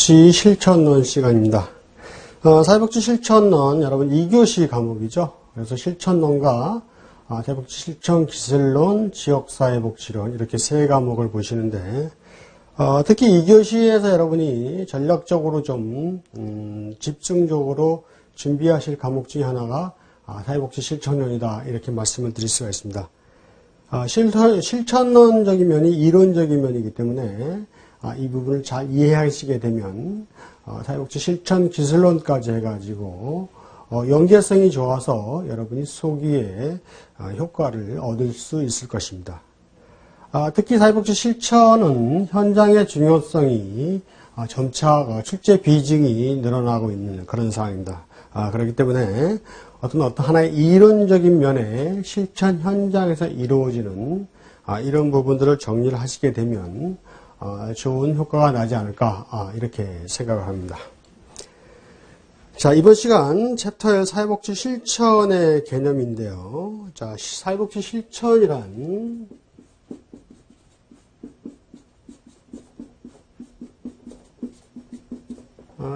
사회복지 실천론 시간입니다. 사회복지 실천론 여러분 2교시 과목이죠. 그래서 실천론과 사회복지 실천 기술론, 지역사회복지론 이렇게 세 과목을 보시는데 특히 2교시에서 여러분이 전략적으로 좀 집중적으로 준비하실 과목 중에 하나가 사회복지 실천론이다 이렇게 말씀을 드릴 수가 있습니다. 실천론적인 면이 이론적인 면이기 때문에 이 부분을 잘 이해하시게 되면 사회복지 실천 기술론까지 해가지고 연계성이 좋아서 여러분이 소기에 효과를 얻을 수 있을 것입니다. 특히 사회복지 실천은 현장의 중요성이 점차 출제 비중이 늘어나고 있는 그런 상황입니다. 그렇기 때문에 어떤 하나의 이론적인 면에 실천 현장에서 이루어지는 이런 부분들을 정리를 하시게 되면 좋은 효과가 나지 않을까 이렇게 생각을 합니다. 자, 이번 시간 챕터의 사회복지 실천의 개념인데요. 자, 사회복지 실천이란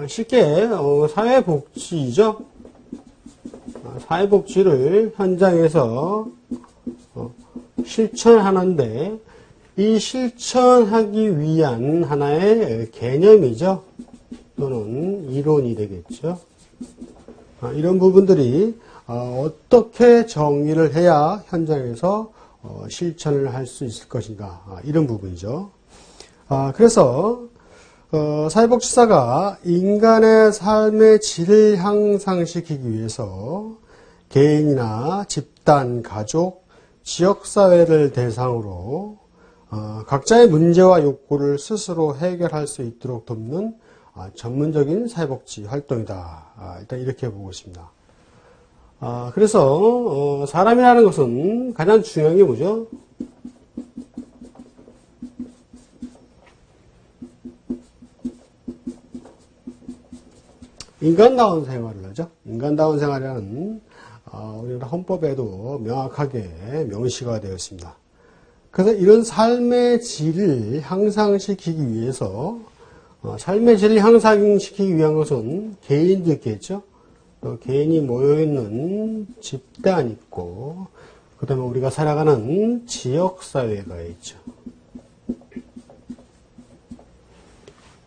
쉽게 사회복지죠. 사회복지를 현장에서 실천하는데 이 실천하기 위한 하나의 개념이죠. 또는 이론이 되겠죠. 이런 부분들이 어떻게 정리를 해야 현장에서 실천을 할 수 있을 것인가 이런 부분이죠. 그래서 사회복지사가 인간의 삶의 질을 향상시키기 위해서 개인이나 집단, 가족, 지역사회를 대상으로 각자의 문제와 욕구를 스스로 해결할 수 있도록 돕는 전문적인 사회복지 활동이다. 일단 이렇게 보고 있습니다. 그래서 사람이라는 것은 가장 중요한 게 뭐죠? 인간다운 생활을 하죠. 인간다운 생활이라는 우리나라 헌법에도 명확하게 명시가 되어 있습니다. 그래서 이런 삶의 질을 향상시키기 위해서 삶의 질을 향상시키기 위한 것은 개인도 있겠죠. 또 개인이 모여있는 집단이 있고 그 다음에 우리가 살아가는 지역사회가 있죠.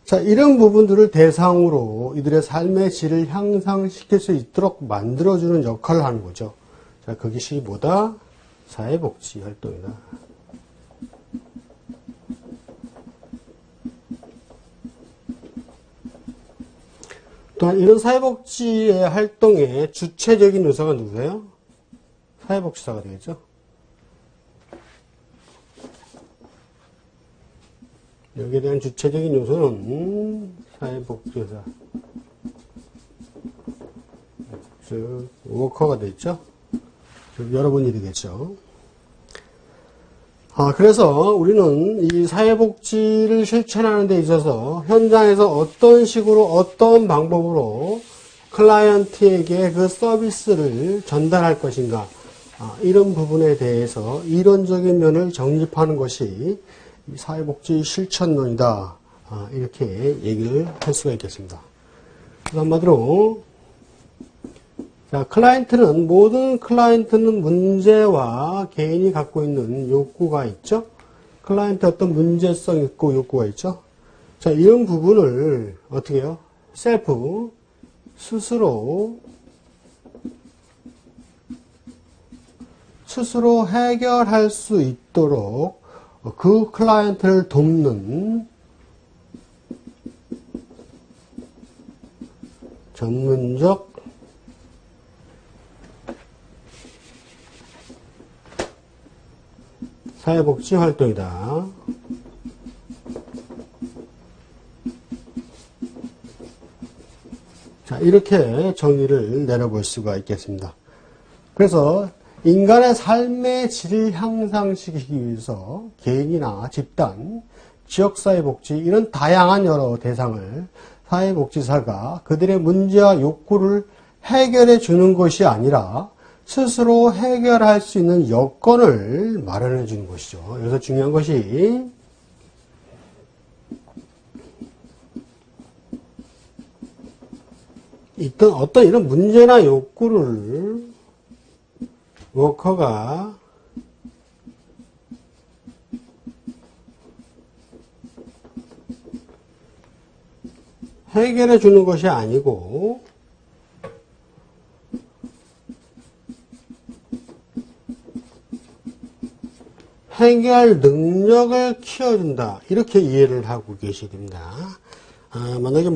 자, 이런 부분들을 대상으로 이들의 삶의 질을 향상시킬 수 있도록 만들어주는 역할을 하는 거죠. 자, 그것이 뭐다? 사회복지 활동이다. 또한 이런 사회복지의 활동의 주체적인 요소가 누구세요? 사회복지사가 되겠죠. 여기에 대한 주체적인 요소는 사회복지사, 즉 워커가 되겠죠. 즉 여러분이 되겠죠. 그래서 우리는 이 사회복지를 실천하는 데 있어서 현장에서 어떤 식으로 어떤 방법으로 클라이언트에게 그 서비스를 전달할 것인가 이런 부분에 대해서 이론적인 면을 정립하는 것이 사회복지 실천론이다 이렇게 얘기를 할 수가 있겠습니다. 그래서 한마디로 클라이언트는 모든 클라이언트는 문제와 개인이 갖고 있는 욕구가 있죠. 클라이언트 어떤 문제성 있고 욕구가 있죠. 자, 이런 부분을 어떻게 해요? 셀프 스스로 해결할 수 있도록 그 클라이언트를 돕는 전문적 사회복지 활동이다. 자, 이렇게 정의를 내려볼 수가 있겠습니다. 그래서 인간의 삶의 질을 향상시키기 위해서 개인이나 집단, 지역사회복지 이런 다양한 여러 대상을 사회복지사가 그들의 문제와 욕구를 해결해 주는 것이 아니라 스스로 해결할 수 있는 여건을 마련해 주는 것이죠. 여기서 중요한 것이 어떤 이런 문제나 욕구를 워커가 해결해 주는 것이 아니고 해결 능력을 키워준다. 이렇게 이해를 하고 계셔야 됩니다. 만약에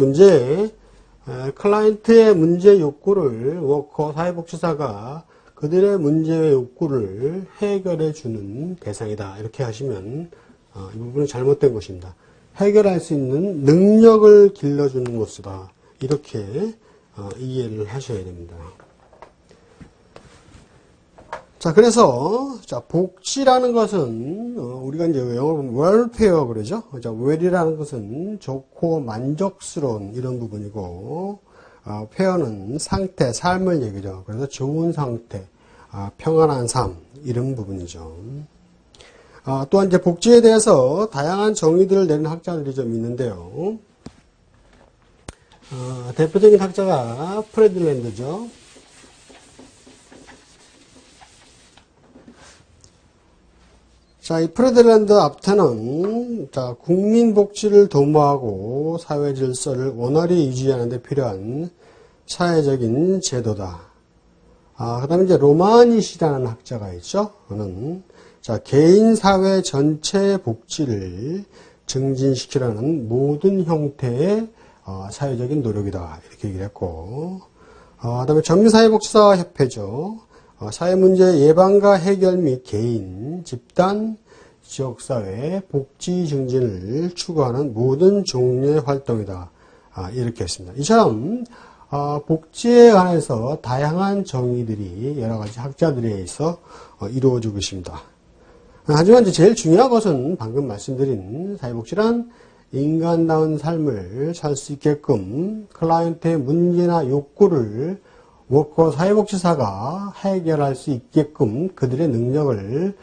클라이언트의 문제 욕구를 워커 사회복지사가 그들의 문제의 욕구를 해결해 주는 대상이다. 이렇게 하시면 이 부분은 잘못된 것입니다. 해결할 수 있는 능력을 길러주는 것이다. 이렇게 이해를 하셔야 됩니다. 자, 그래서, 복지라는 것은, 우리가 이제 영어로 welfare 그러죠? well이라는 것은 좋고 만족스러운 이런 부분이고, fare는 상태, 삶을 얘기죠. 그래서 좋은 상태, 평안한 삶, 이런 부분이죠. 또한 이제 복지에 대해서 다양한 정의들을 내는 학자들이 좀 있는데요. 대표적인 학자가 프레들랜드죠. 자, 이 프레들랜드 앞에는, 국민 복지를 도모하고 사회 질서를 원활히 유지하는 데 필요한 사회적인 제도다. 그 다음에 이제 로마니시라는 학자가 있죠. 그는, 개인 사회 전체의 복지를 증진시키려는 모든 형태의 사회적인 노력이다. 이렇게 얘기를 했고, 그 다음에 정유사회복지사협회죠. 사회문제 예방과 해결 및 개인, 집단, 지역사회, 복지 증진을 추구하는 모든 종류의 활동이다. 이렇게 했습니다. 이처럼 복지에 관해서 다양한 정의들이 여러 가지 학자들에 의해서 이루어지고 있습니다. 하지만 이제 제일 중요한 것은 방금 말씀드린 사회복지란 인간다운 삶을 살 수 있게끔 클라이언트의 문제나 욕구를 워커 사회복지사가 해결할 수 있게끔 그들의 능력을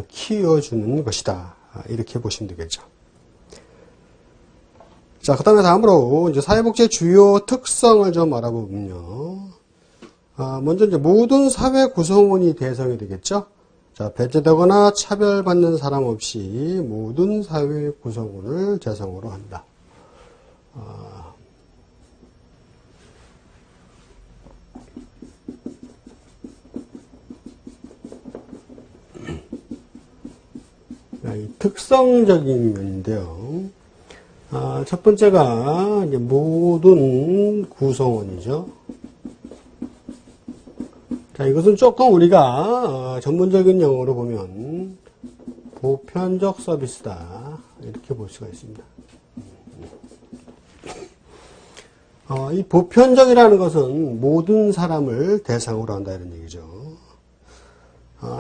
키워주는 것이다. 이렇게 보시면 되겠죠. 자, 그 다음에 다음으로 이제 사회복지의 주요 특성을 좀 알아보면요. 먼저 이제 모든 사회 구성원이 대상이 되겠죠. 자, 배제되거나 차별받는 사람 없이 모든 사회 구성원을 대상으로 한다. 특성적인 면인데요. 첫 번째가 이제 모든 구성원이죠. 자, 이것은 조금 우리가 전문적인 용어로 보면 보편적 서비스다. 이렇게 볼 수가 있습니다. 이 보편적이라는 것은 모든 사람을 대상으로 한다 이런 얘기죠.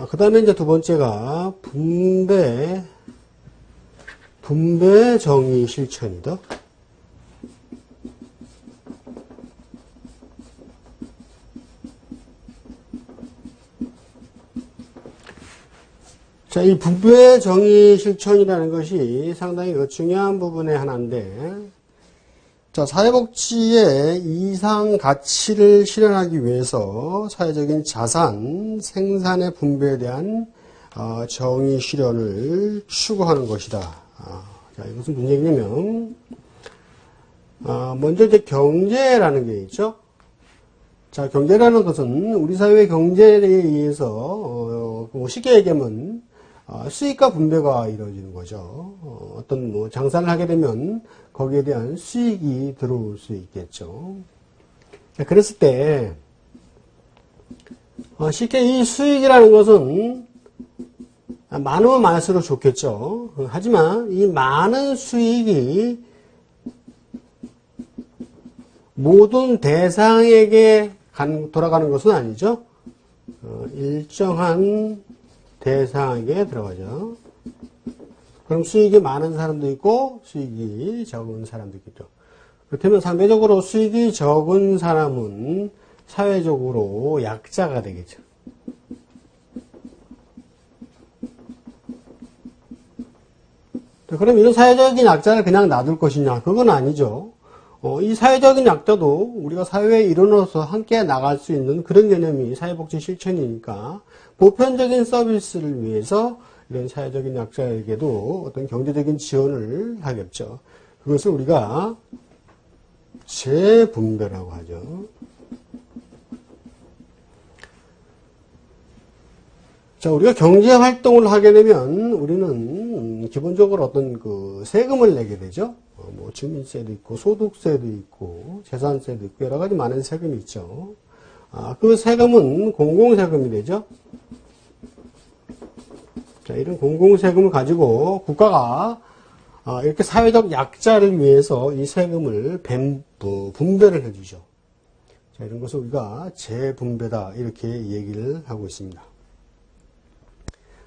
그 다음에 이제 두 번째가 분배 정의 실천이다. 자, 이 분배 정의 실천이라는 것이 상당히 중요한 부분의 하나인데, 자, 사회복지의 이상 가치를 실현하기 위해서 사회적인 자산, 생산의 분배에 대한 정의 실현을 추구하는 것이다. 자, 이것은 무슨 얘기냐면, 먼저 이제 경제라는 게 있죠. 자, 경제라는 것은 우리 사회의 경제에 의해서 쉽게 얘기하면 수익과 분배가 이루어지는 거죠. 어떤 장사를 하게 되면 거기에 대한 수익이 들어올 수 있겠죠. 자, 그랬을 때 쉽게 이 수익이라는 것은 많으면 많을수록 좋겠죠. 하지만 이 많은 수익이 모든 대상에게 돌아가는 것은 아니죠. 일정한 대상에게 들어가죠. 그럼 수익이 많은 사람도 있고 수익이 적은 사람도 있겠죠. 그렇다면 상대적으로 수익이 적은 사람은 사회적으로 약자가 되겠죠. 그럼 이런 사회적인 약자를 그냥 놔둘 것이냐? 그건 아니죠. 이 사회적인 약자도 우리가 사회에 일어나서 함께 나갈 수 있는 그런 개념이 사회복지 실천이니까 보편적인 서비스를 위해서 이런 사회적인 약자에게도 어떤 경제적인 지원을 하겠죠. 그것을 우리가 재분배라고 하죠. 자, 우리가 경제 활동을 하게 되면 우리는 기본적으로 어떤 그 세금을 내게 되죠. 뭐 주민세도 있고 소득세도 있고 재산세도 있고 여러 가지 많은 세금이 있죠. 그 세금은 공공세금이 되죠. 자, 이런 공공세금을 가지고 국가가 이렇게 사회적 약자를 위해서 이 세금을 분배를 해주죠. 자, 이런 것을 우리가 재분배다 이렇게 얘기를 하고 있습니다.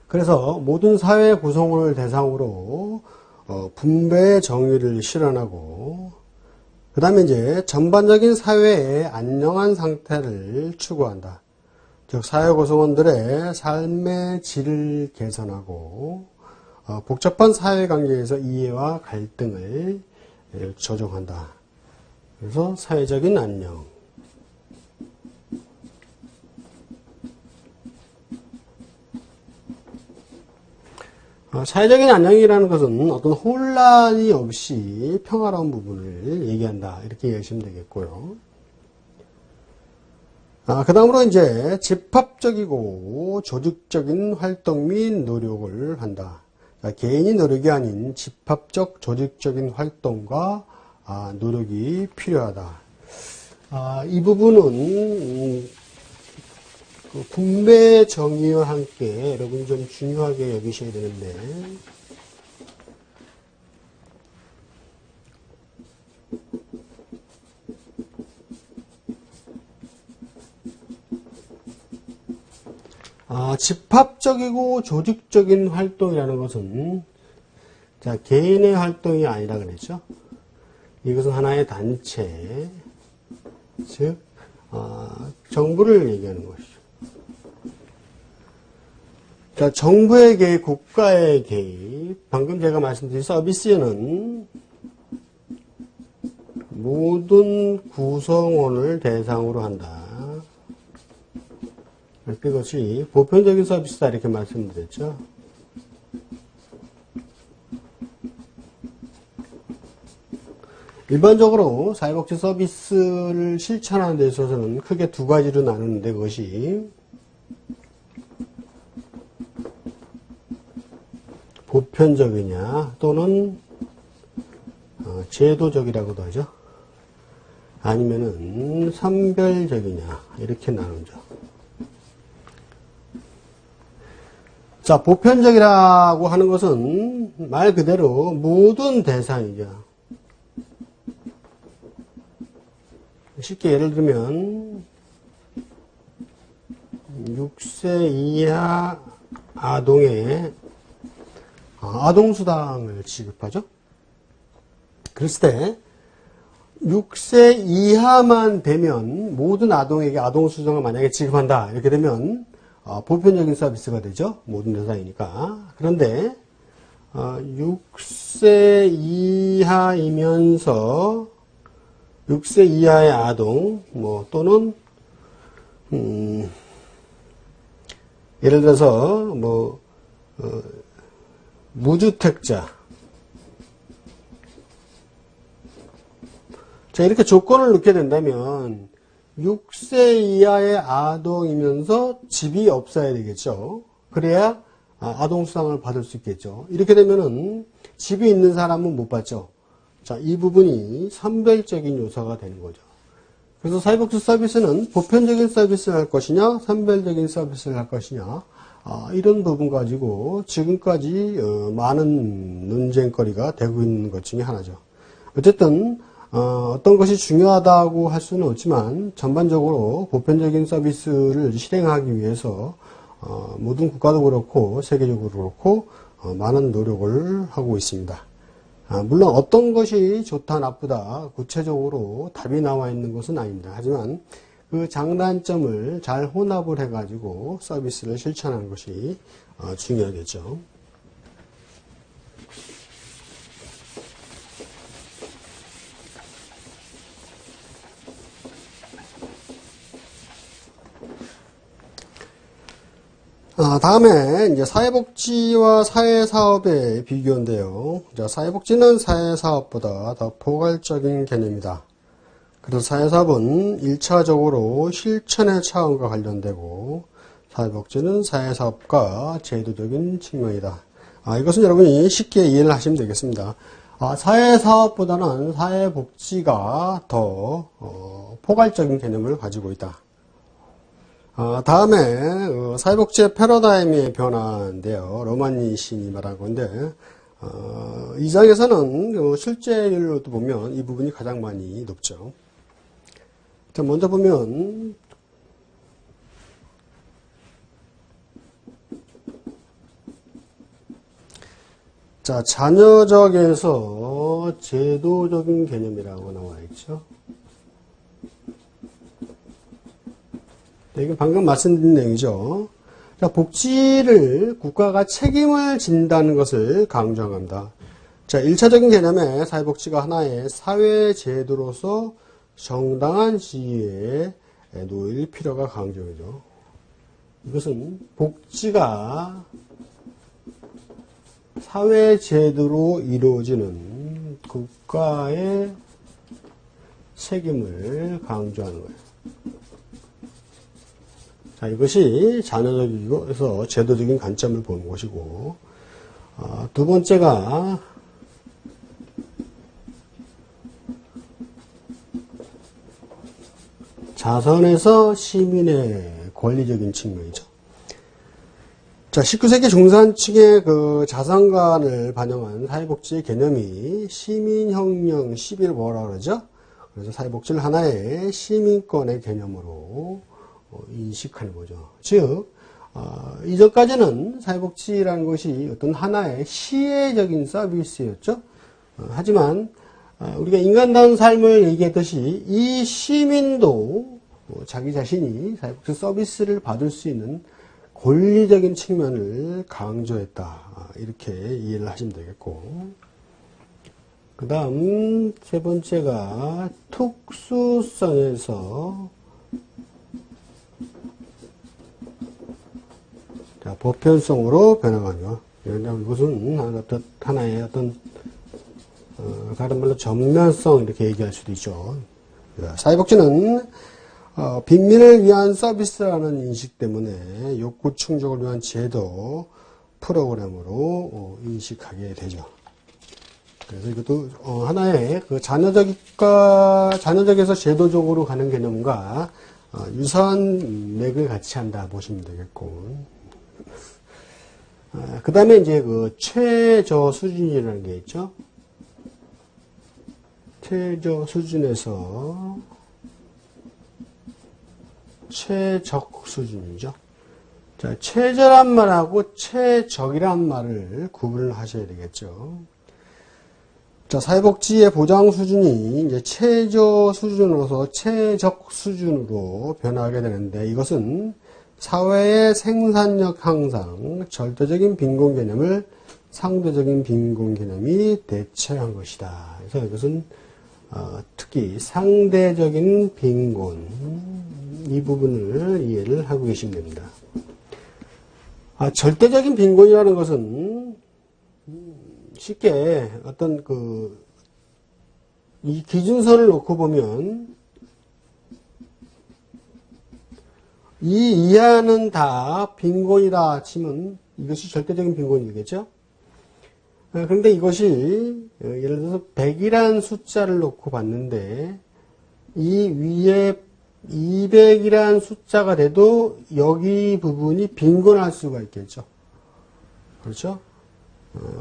그래서 모든 사회 구성원을 대상으로 분배의 정의를 실현하고 그 다음에 이제 전반적인 사회의 안녕한 상태를 추구한다. 즉 사회 구성원들의 삶의 질을 개선하고 복잡한 사회관계에서 이해와 갈등을 조정한다. 그래서 사회적인 안녕. 사회적인 안녕이라는 것은 어떤 혼란이 없이 평화로운 부분을 얘기한다. 이렇게 이해하시면 되겠고요. 그 다음으로 이제 집합적이고 조직적인 활동 및 노력을 한다. 개인이 노력이 아닌 집합적 조직적인 활동과 노력이 필요하다. 이 부분은 그 분배 정의와 함께 여러분이 좀 중요하게 여기셔야 되는데 집합적이고 조직적인 활동이라는 것은 자, 개인의 활동이 아니라 그랬죠. 이것은 하나의 단체, 즉 정부를 얘기하는 것이죠. 자, 정부의 개입, 국가의 개입, 방금 제가 말씀드린 서비스는 모든 구성원을 대상으로 한다. 그것이 보편적인 서비스다 이렇게 말씀드렸죠. 일반적으로 사회복지 서비스를 실천하는 데 있어서는 크게 두 가지로 나누는데 그것이 보편적이냐 또는 제도적이라고도 하죠. 아니면은 선별적이냐 이렇게 나누죠. 자, 보편적이라고 하는 것은 말 그대로 모든 대상이죠. 쉽게 예를 들면 6세 이하 아동의 아동수당을 지급하죠. 그랬을 때 6세 이하만 되면 모든 아동에게 아동수당을 만약에 지급한다 이렇게 되면 보편적인 서비스가 되죠. 모든 대상이니까. 그런데 6세 이하이면서 6세 이하의 아동 또는 예를 들어서 무주택자 자 이렇게 조건을 넣게 된다면 6세 이하의 아동이면서 집이 없어야 되겠죠. 그래야 아동수당을 받을 수 있겠죠. 이렇게 되면은 집이 있는 사람은 못 받죠. 자, 이 부분이 선별적인 요소가 되는 거죠. 그래서 사회복지 서비스는 보편적인 서비스를 할 것이냐, 선별적인 서비스를 할 것이냐, 이런 부분 가지고 지금까지 많은 논쟁거리가 되고 있는 것 중에 하나죠. 어쨌든 어떤 것이 중요하다고 할 수는 없지만 전반적으로 보편적인 서비스를 실행하기 위해서 모든 국가도 그렇고 세계적으로 그렇고 많은 노력을 하고 있습니다. 물론 어떤 것이 좋다 나쁘다 구체적으로 답이 나와 있는 것은 아닙니다. 하지만 그 장단점을 잘 혼합을 해가지고 서비스를 실천하는 것이 중요하겠죠. 다음에 이제 사회복지와 사회사업의 비교인데요. 자, 사회복지는 사회사업보다 더 포괄적인 개념이다. 그래서 사회사업은 1차적으로 실천의 차원과 관련되고 사회복지는 사회사업과 제도적인 측면이다. 이것은 여러분이 쉽게 이해를 하시면 되겠습니다. 사회사업보다는 사회복지가 더 포괄적인 개념을 가지고 있다. 다음에 사회복지의 패러다임의 변화인데요. 로마니 시인이 말한 건데 이 장에서는 실제로도 보면 이 부분이 가장 많이 높죠. 자, 먼저 보면 자, 자녀적에서 제도적인 개념이라고 나와 있죠. 이건 방금 말씀드린 내용이죠. 자, 복지를 국가가 책임을 진다는 것을 강조합니다. 자, 1차적인 개념에 사회복지가 하나의 사회제도로서 정당한 지위에 놓일 필요가 강조되죠. 이것은 복지가 사회제도로 이루어지는 국가의 책임을 강조하는 거예요. 자, 이것이 자녀적이고, 그래서 제도적인 관점을 보는 것이고, 두 번째가, 자선에서 시민의 권리적인 측면이죠. 자, 19세기 중산층의 그 자선관을 반영한 사회복지의 개념이 시민혁명 시비를 뭐라 그러죠? 그래서 사회복지를 하나의 시민권의 개념으로 인식하는 거죠. 즉, 이전까지는 사회복지라는 것이 어떤 하나의 시혜적인 서비스였죠. 하지만 우리가 인간다운 삶을 얘기했듯이 이 시민도 자기 자신이 사회복지 서비스를 받을 수 있는 권리적인 측면을 강조했다. 이렇게 이해를 하시면 되겠고, 그 다음 세 번째가 특수성에서 자, 보편성으로 변화가죠. 이것은 하나의 어떤 다른 말로 전면성 이렇게 얘기할 수도 있죠. 사회복지는 빈민을 위한 서비스라는 인식 때문에 욕구 충족을 위한 제도 프로그램으로 인식하게 되죠. 그래서 이것도 하나의 그 자녀적에서 제도적으로 가는 개념과 유사한 맥을 같이 한다 보시면 되겠고, 그 다음에 이제 그 최저 수준이라는 게 있죠. 최저 수준에서 최적 수준이죠. 자, 최저란 말하고 최적이란 말을 구분을 하셔야 되겠죠. 자, 사회복지의 보장 수준이 이제 최저 수준으로서 최적 수준으로 변화하게 되는데, 이것은 사회의 생산력 향상, 절대적인 빈곤 개념을 상대적인 빈곤 개념이 대체한 것이다. 그래서 이것은 특히 상대적인 빈곤, 이 부분을 이해를 하고 계시면 됩니다. 절대적인 빈곤이라는 것은 쉽게 어떤 이 기준선을 놓고 보면 이 이하는 다 빈곤이다 치면 이것이 절대적인 빈곤이겠죠? 그런데 이것이 예를 들어서 100이라는 숫자를 놓고 봤는데 이 위에 200이라는 숫자가 돼도 여기 부분이 빈곤할 수가 있겠죠. 그렇죠?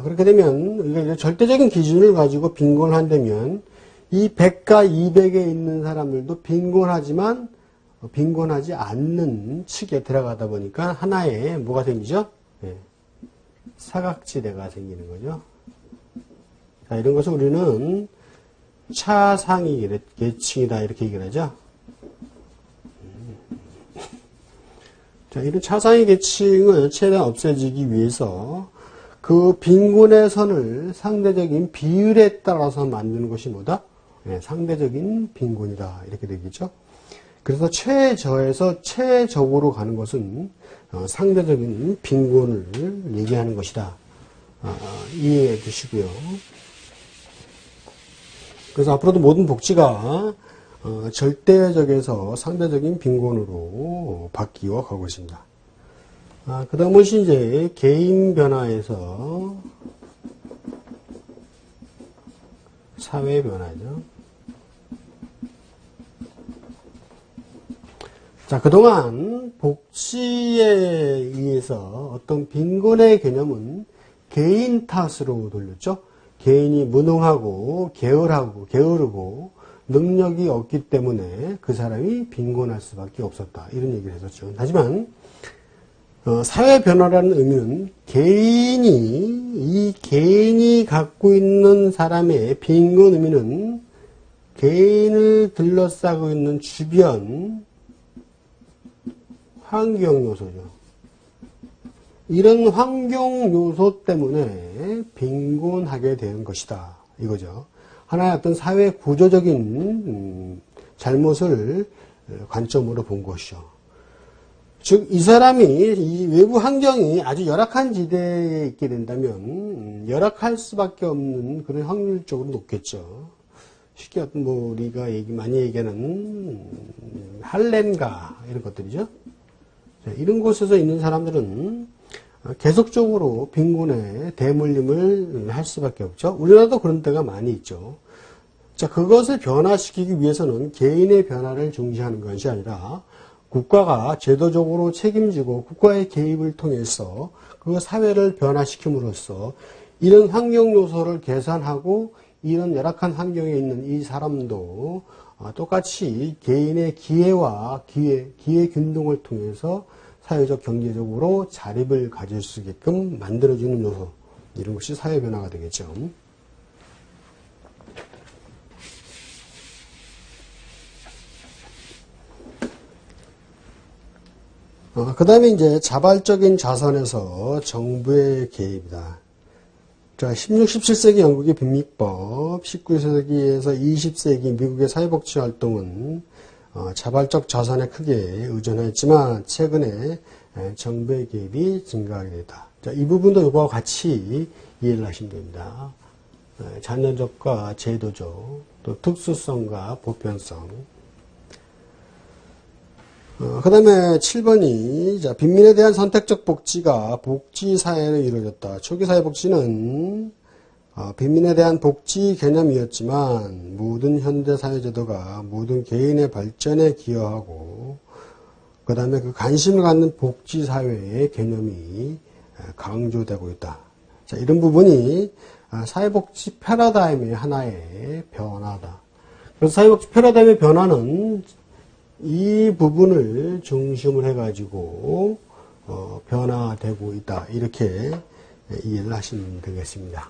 그렇게 되면 우리가 절대적인 기준을 가지고 빈곤한다면 이 100과 200에 있는 사람들도 빈곤하지만 빈곤하지 않는 측에 들어가다 보니까 하나의 뭐가 생기죠? 네. 사각지대가 생기는 거죠. 자, 이런 것을 우리는 차상위 계층이다 이렇게 얘기를 하죠. 자, 이런 차상위 계층을 최대한 없애지기 위해서 그 빈곤의 선을 상대적인 비율에 따라서 만드는 것이 뭐다? 네, 상대적인 빈곤이다 이렇게 되겠죠. 그래서 최저에서 최적으로 가는 것은 상대적인 빈곤을 얘기하는 것이다. 이해해 주시고요. 그래서 앞으로도 모든 복지가 절대적에서 상대적인 빈곤으로 바뀌어 가고 있습니다. 그 다음 것이 이제 개인 변화에서 사회 변화죠. 자, 그동안 복지에 의해서 어떤 빈곤의 개념은 개인 탓으로 돌렸죠. 개인이 무능하고 게으르고 능력이 없기 때문에 그 사람이 빈곤할 수밖에 없었다. 이런 얘기를 했었죠. 하지만 사회 변화라는 의미는 개인이 갖고 있는 사람의 빈곤 의미는 개인을 둘러싸고 있는 주변 환경 요소죠. 이런 환경 요소 때문에 빈곤하게 되는 것이다. 이거죠. 하나의 어떤 사회 구조적인 잘못을 관점으로 본 것이죠. 즉, 이 사람이 이 외부 환경이 아주 열악한 지대에 있게 된다면 열악할 수밖에 없는 그런 확률적으로 높겠죠. 쉽게 어떤 우리가 많이 얘기하는 할렘가 이런 것들이죠. 이런 곳에서 있는 사람들은 계속적으로 빈곤에 대물림을 할 수밖에 없죠. 우리나라도 그런 데가 많이 있죠. 자, 그것을 변화시키기 위해서는 개인의 변화를 중시하는 것이 아니라 국가가 제도적으로 책임지고 국가의 개입을 통해서 그 사회를 변화시킴으로써 이런 환경 요소를 개선하고 이런 열악한 환경에 있는 이 사람도 똑같이 개인의 기회와 기회 균등을 통해서 사회적 경제적으로 자립을 가질 수 있게끔 만들어주는 요소, 이런 것이 사회 변화가 되겠죠. 그 다음에 이제 자발적인 자선에서 정부의 개입이다. 자, 16, 17세기 영국의 빈민법, 19세기에서 20세기 미국의 사회복지 활동은 자발적 자산에 크게 의존했지만 최근에 정부의 개입이 증가하게 됐다. 자, 이 부분도 이거와 같이 이해를 하시면 됩니다. 잔여적과 제도적, 또 특수성과 보편성. 그 다음에 7번이, 자, 빈민에 대한 선택적 복지가 복지사회로 이루어졌다. 초기 사회복지는 빈민에 대한 복지 개념이었지만 모든 현대사회제도가 모든 개인의 발전에 기여하고 그 다음에 그 관심을 갖는 복지사회의 개념이 강조되고 있다. 자, 이런 부분이 사회복지 패러다임의 하나의 변화다. 그래서 사회복지 패러다임의 변화는 이 부분을 중심을 해가지고 변화되고 있다. 이렇게 이해를 하시면 되겠습니다.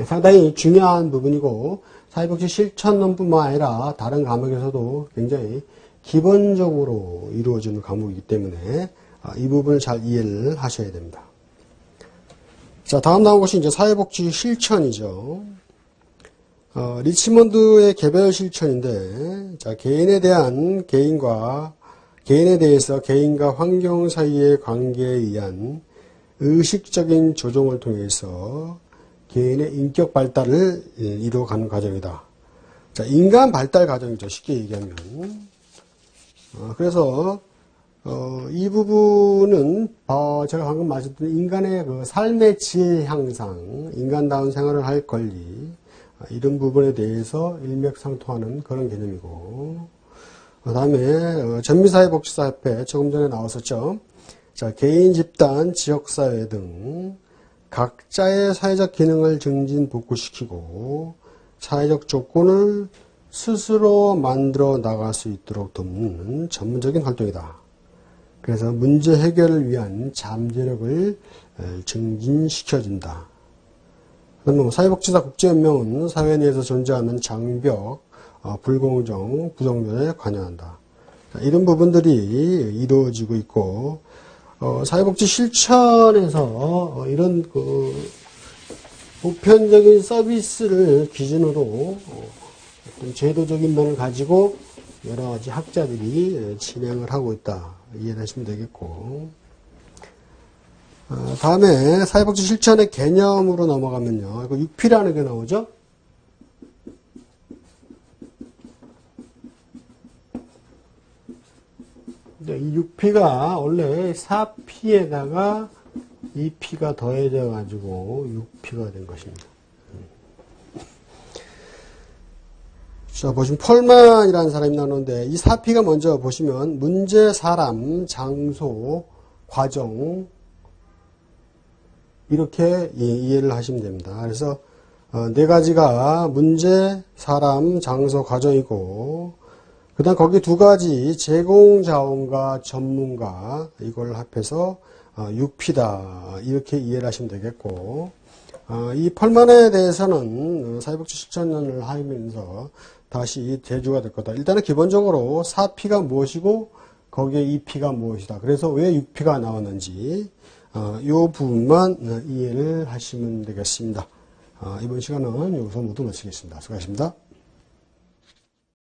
상당히 중요한 부분이고 사회복지 실천론뿐만 아니라 다른 과목에서도 굉장히 기본적으로 이루어지는 과목이기 때문에 이 부분을 잘 이해를 하셔야 됩니다. 자, 다음 나온 것이 이제 사회복지 실천이죠. 리치먼드의 개별 실천인데, 자, 개인에 대해서 개인과 환경 사이의 관계에 의한 의식적인 조정을 통해서 개인의 인격 발달을 이루어가는 과정이다. 자, 인간 발달 과정이죠. 쉽게 얘기하면. 그래서, 이 부분은, 제가 방금 말씀드린 인간의 그 삶의 질 향상, 인간다운 생활을 할 권리, 이런 부분에 대해서 일맥상통하는 그런 개념이고, 그 다음에, 전미사회복지사협회, 조금 전에 나왔었죠. 자, 개인, 집단, 지역사회 등 각자의 사회적 기능을 증진, 복구시키고, 사회적 조건을 스스로 만들어 나갈 수 있도록 돕는 전문적인 활동이다. 그래서 문제 해결을 위한 잠재력을 증진시켜준다. 그러면 사회복지사 국제연맹은 사회 내에서 존재하는 장벽, 불공정, 부정률에 관여한다. 이런 부분들이 이루어지고 있고, 사회복지 실천에서 이런 보편적인 서비스를 기준으로 어떤 제도적인 면을 가지고 여러 가지 학자들이 진행을 하고 있다. 이해하시면 되겠고. 다음에 사회복지 실천의 개념으로 넘어가면요. 이거 6P라는 게 나오죠? 이 6P가 원래 4P에다가 2P가 더해져 가지고 6P가 된 것입니다. 자, 보시면 펄만이라는 사람이 나오는데 이 4P가 먼저 보시면 문제, 사람, 장소, 과정 이렇게 이해를 하시면 됩니다. 그래서 네 가지가 문제, 사람, 장소, 과정이고 그 다음 거기 두 가지 제공자원과 전문가 이걸 합해서 6P다 이렇게 이해를 하시면 되겠고 이 펄만에 대해서는 사회복지 실천을 하면서 다시 대주가 될 거다. 일단은 기본적으로 4P가 무엇이고 거기에 2P가 무엇이다. 그래서 왜 6P가 나왔는지 이 부분만 이해를 하시면 되겠습니다. 이번 시간은 여기서 모두 마치겠습니다. 수고하셨습니다.